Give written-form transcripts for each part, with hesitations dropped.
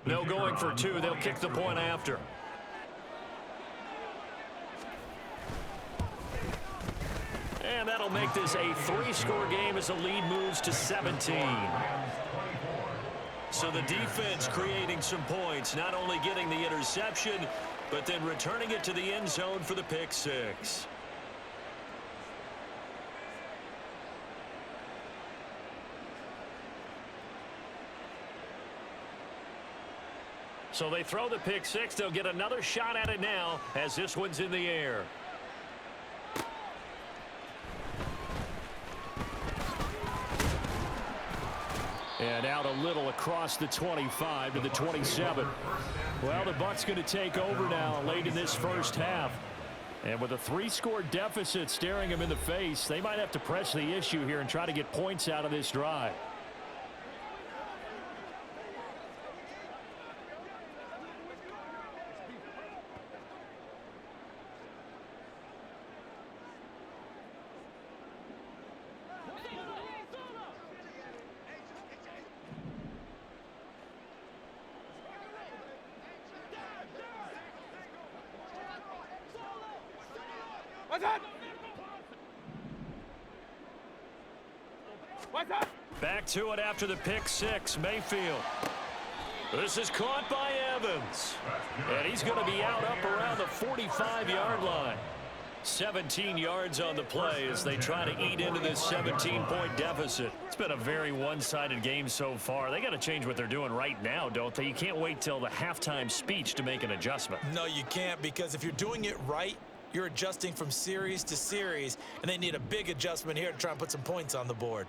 No going for two. They'll kick the point after. And that'll make this a 3-score game as the lead moves to 17. So the defense creating some points, not only getting the interception, but then returning it to the end zone for the pick six. So they throw the pick six. They'll get another shot at it now as this one's in the air. And out a little across the 25 to the 27. Well, the Bucs going to take over now late in this first half. And with a 3-score deficit staring them in the face, they might have to press the issue here and try to get points out of this drive. Back to it after the pick six. Mayfield. This is caught by Evans. And he's going to be out up around the 45-yard line. 17 yards on the play as they try to eat into this 17-point deficit. It's been a very one-sided game so far. They got to change what they're doing right now, don't they? You can't wait till the halftime speech to make an adjustment. No, you can't, because if you're doing it right, you're adjusting from series to series, and they need a big adjustment here to try and put some points on the board.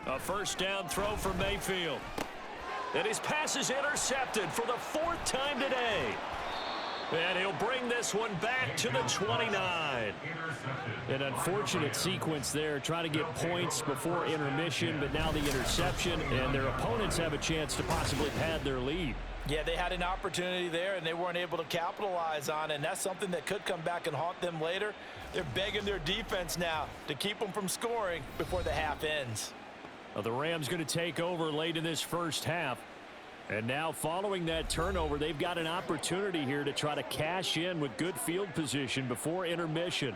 A first down throw for Mayfield. And his pass is intercepted for the 4th time today. And he'll bring this one back to the 29. An unfortunate sequence there, trying to get points before intermission, but now the interception, and their opponents have a chance to possibly pad their lead. Yeah, they had an opportunity there, and they weren't able to capitalize on it, and that's something that could come back and haunt them later. They're begging their defense now to keep them from scoring before the half ends. Well, the Rams going to take over late in this first half. And now following that turnover, they've got an opportunity here to try to cash in with good field position before intermission.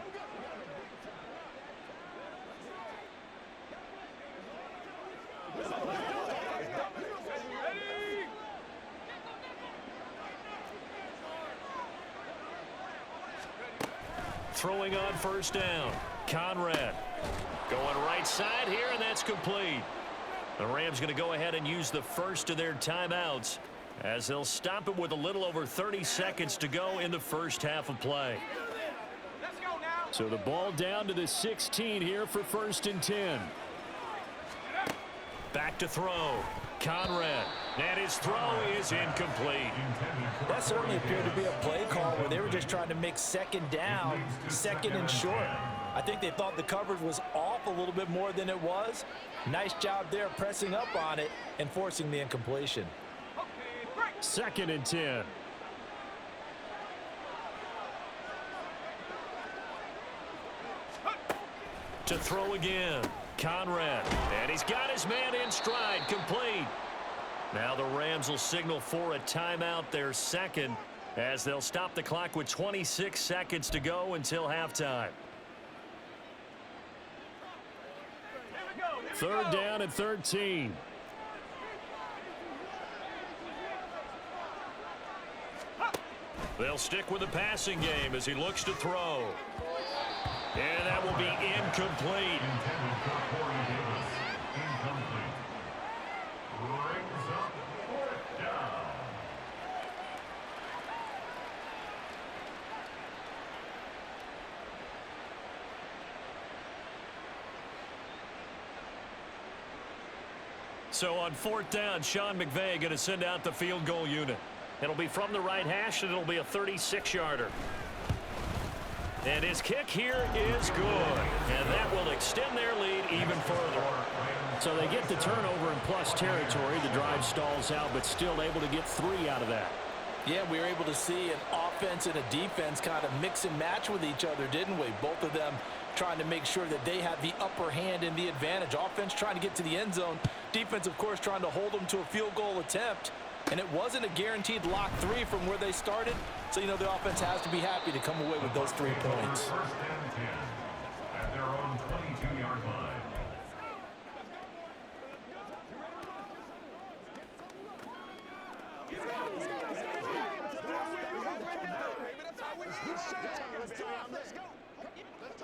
Throwing on first down. Conrad going right side here, and that's complete. The Rams going to go ahead and use the first of their timeouts as they'll stop it with a little over 30 seconds to go in the first half of play. So the ball down to the 16 here for 1st and 10. Back to throw. Conrad. And his throw is incomplete. That certainly appeared to be a play call where they were just trying to make second down, second and short. I think they thought the coverage was off a little bit more than it was. Nice job there pressing up on it and forcing the incompletion. 2nd and 10. To throw again. Conrad. And he's got his man in stride. Complete. Now the Rams will signal for a timeout, their second, as they'll stop the clock with 26 seconds to go until halftime. 3rd down and 13. They'll stick with the passing game as he looks to throw. And that will be incomplete. So on 4th down, Sean McVay going to send out the field goal unit. It'll be from the right hash, and it'll be a 36-yarder. And his kick here is good. And that will extend their lead even further. So they get the turnover in plus territory. The drive stalls out, but still able to get 3 out of that. Yeah, we were able to see an offense and a defense kind of mix and match with each other, didn't we? Both of them trying to make sure that they have the upper hand and the advantage. Offense trying to get to the end zone. Defense, of course, trying to hold them to a field goal attempt. And it wasn't a guaranteed lock 3 from where they started. So, you know, the offense has to be happy to come away with those 3 points. First and 10 at their own 22-yard line.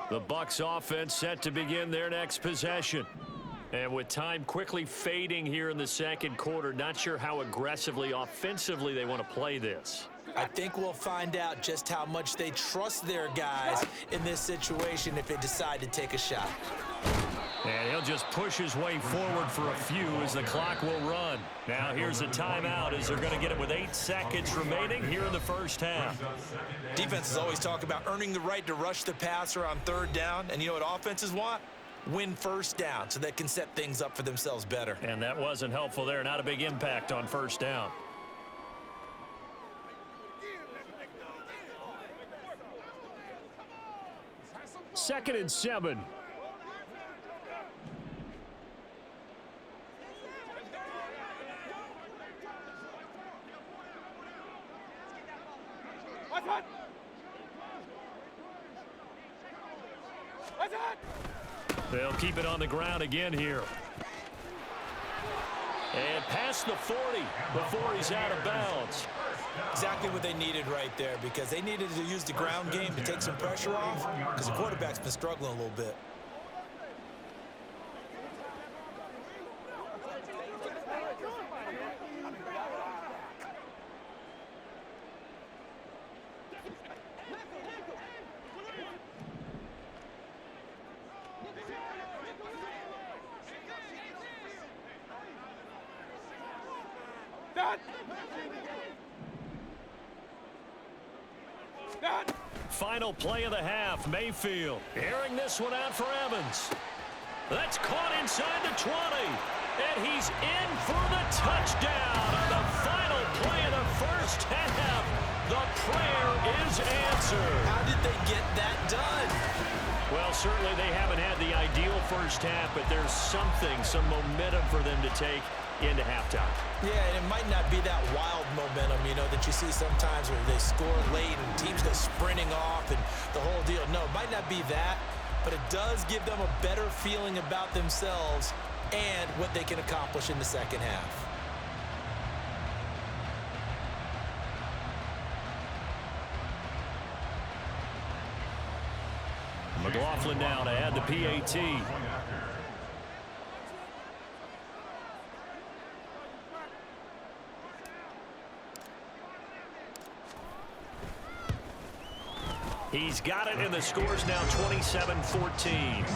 The Bucs offense set to begin their next possession. And with time quickly fading here in the second quarter, not sure how aggressively, offensively they want to play this. I think we'll find out just how much they trust their guys in this situation if they decide to take a shot. And he'll just push his way forward for a few as the clock will run. Now here's a timeout as they're going to get it with 8 seconds remaining here in the first half. Defenses always talk about earning the right to rush the passer on 3rd down. And you know what offenses want? Win first down so they can set things up for themselves better. And that wasn't helpful there. Not a big impact on first down. Second and 7. They'll keep it on the ground again here. And past the 40 before he's out of bounds. Exactly what they needed right there, because they needed to use the ground game to take some pressure off, because the quarterback's been struggling a little bit. Final play of the half, Mayfield airing this one out for Evans. That's caught inside the 20, and he's in for the touchdown on the final play of the first half. The prayer is answered. How did they get that done? Well, certainly they haven't had the ideal first half, but there's some momentum for them to take into halftime. Yeah, and it might not be that wild momentum, you know, that you see sometimes where they score late and teams go sprinting off and the whole deal. No, it might not be that, but it does give them a better feeling about themselves and what they can accomplish in the second half. McLaughlin now to add the PAT. He's got it, and the score's now 27-14.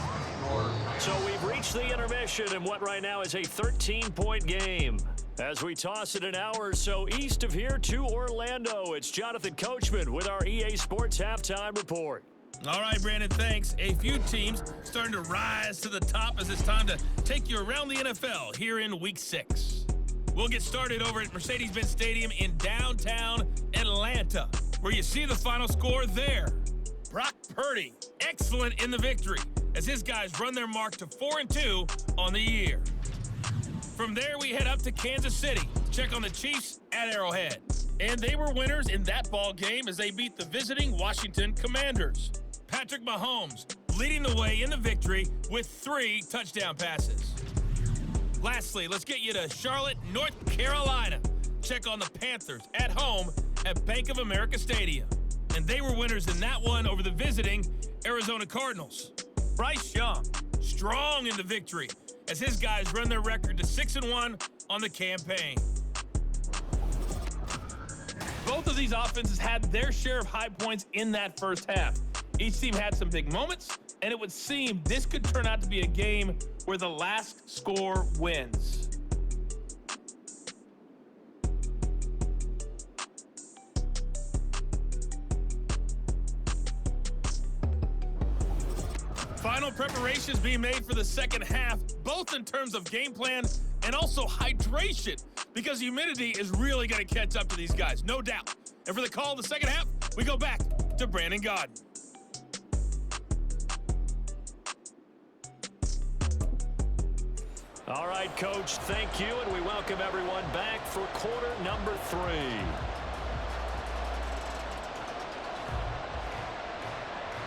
So we've reached the intermission in what right now is a 13-point game. As we toss it an hour or so east of here to Orlando, it's Jonathan Coachman with our EA Sports Halftime Report. All right, Brandon, thanks. A few teams starting to rise to the top as it's time to take you around the NFL here in Week 6. We'll get started over at Mercedes-Benz Stadium in downtown Atlanta, where you see the final score there. Brock Purdy, excellent in the victory, as his guys run their mark to 4-2 on the year. From there, we head up to Kansas City to check on the Chiefs at Arrowhead. And they were winners in that ball game as they beat the visiting Washington Commanders. Patrick Mahomes leading the way in the victory with 3 touchdown passes. Lastly, let's get you to Charlotte, North Carolina. Check on the Panthers at home at Bank of America Stadium. And they were winners in that one over the visiting Arizona Cardinals. Bryce Young, strong in the victory as his guys run their record to 6-1 on the campaign. Both of these offenses had their share of high points in that first half. Each team had some big moments, and it would seem this could turn out to be a game where the last score wins. Final preparations being made for the second half, both in terms of game plan and also hydration, because humidity is really going to catch up to these guys, no doubt. And for the call of the second half, We go back to Brandon Gaudin. All right, Coach, thank you, and we welcome everyone back for quarter number 3.